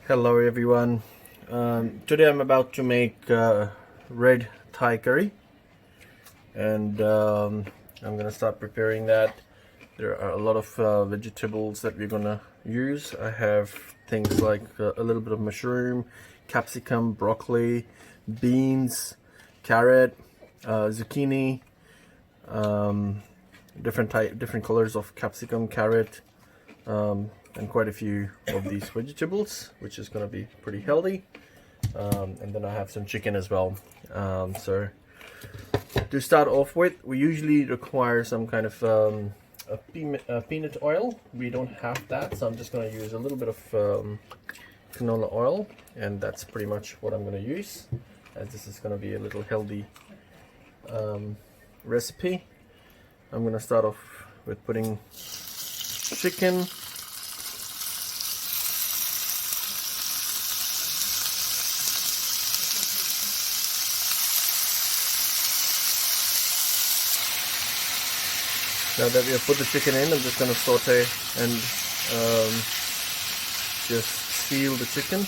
Hello everyone. Today I'm about to make red Thai curry, and I'm gonna start preparing that. There are a lot of vegetables that we're gonna use. I have things like a little bit of mushroom, capsicum, broccoli, beans, carrot, zucchini, different colors of capsicum, carrot, and quite a few of these vegetables, which is going to be pretty healthy. And then I have some chicken as well. So to start off with, we usually require some kind of peanut oil. We don't have that, so I'm just going to use a little bit of canola oil, and that's pretty much what I'm going to use, as this is going to be a little healthy recipe. I'm going to start off with putting chicken. Now that we have put the chicken in, I'm just going to saute and just seal the chicken.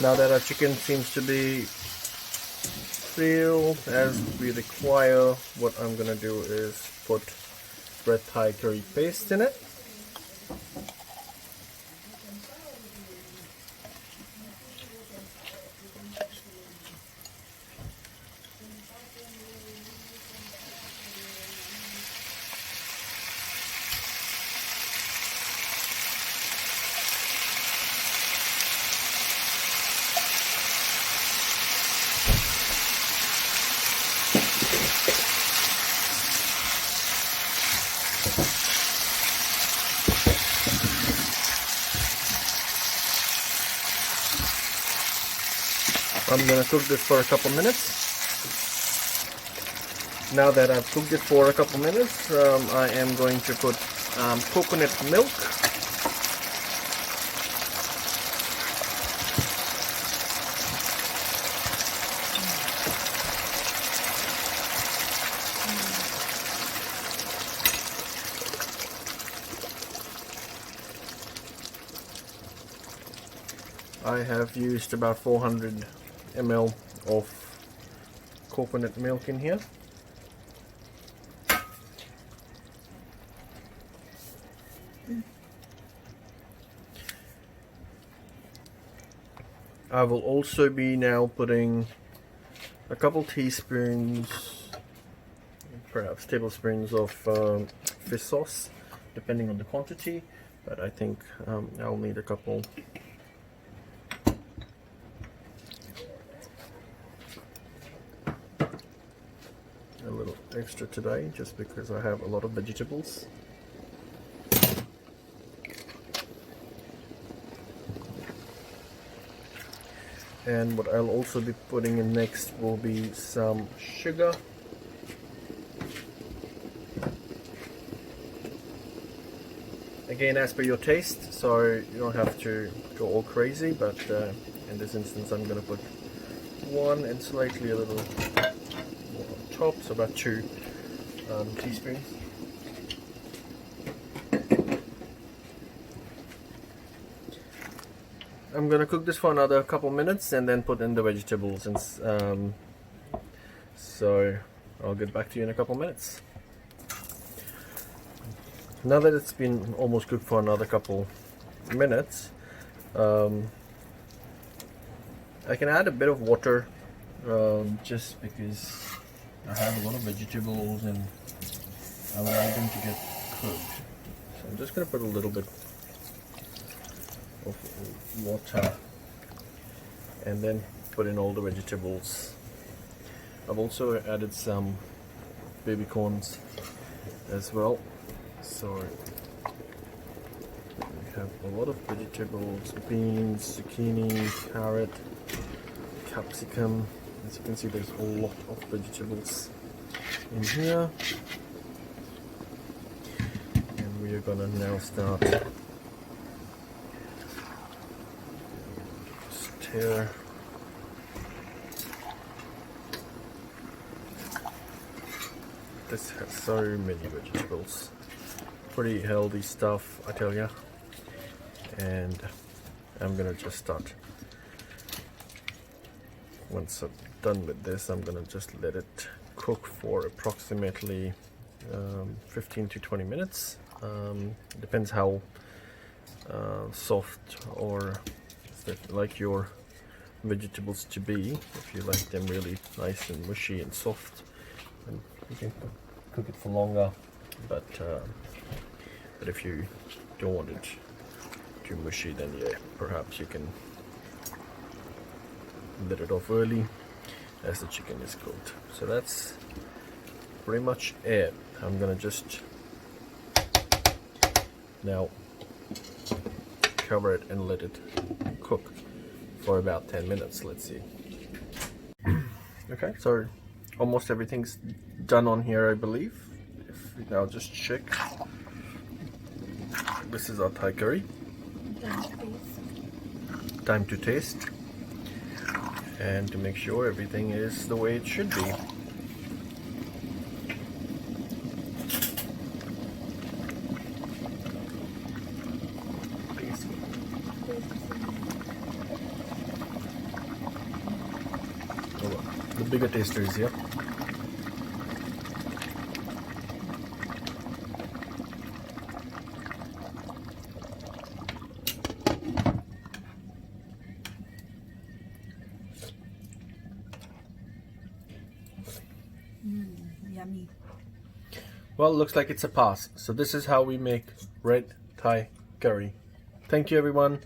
Now that our chicken seems to be sealed as we require, what I'm going to do is put red Thai curry paste in it. I'm going to cook this for a couple minutes. Now that I've cooked it for a couple minutes, I am going to put coconut milk. I have used about 400 ml of coconut milk in here. I will also be now putting a couple teaspoons, perhaps tablespoons of fish sauce, depending on the quantity, but I think I'll need a couple. A little extra today, just because I have a lot of vegetables. And what I'll also be putting in next will be some sugar. Again, as per your taste, so you don't have to go all crazy, but in this instance I'm going to put one and slightly a little more on top, so about 2 teaspoons. I'm gonna cook this for another couple minutes and then put in the vegetables, and so I'll get back to you in a couple minutes. Now that it's been almost cooked for another couple minutes, I can add a bit of water, just because I have a lot of vegetables and I want them to get cooked. So I'm just gonna put a little bit of water and then put in all the vegetables. I've also added some baby corns as well, so we have a lot of vegetables: beans, zucchini, carrot, capsicum. As you can see, there's a lot of vegetables in here, and we are gonna now start here. This has so many vegetables. Pretty healthy stuff, I tell ya. And I'm gonna just start. Once I'm done with this, I'm gonna just let it cook for approximately 15 to 20 minutes. Depends how soft or like your vegetables to be. If you like them really nice and mushy and soft, and you can cook it for longer. But if you don't want it too mushy, then yeah, perhaps you can let it off early as the chicken is cooked. So that's pretty much it. I'm gonna just now cover it and let it cook for about 10 minutes. Let's see. Okay, so almost everything's done on here, I believe. If we now just check. This is our Thai curry. Time to taste. And to make sure everything is the way it should be. The bigger taster is here. Yummy. Well, looks like it's a pass. So this is how we make red Thai curry. Thank you, everyone.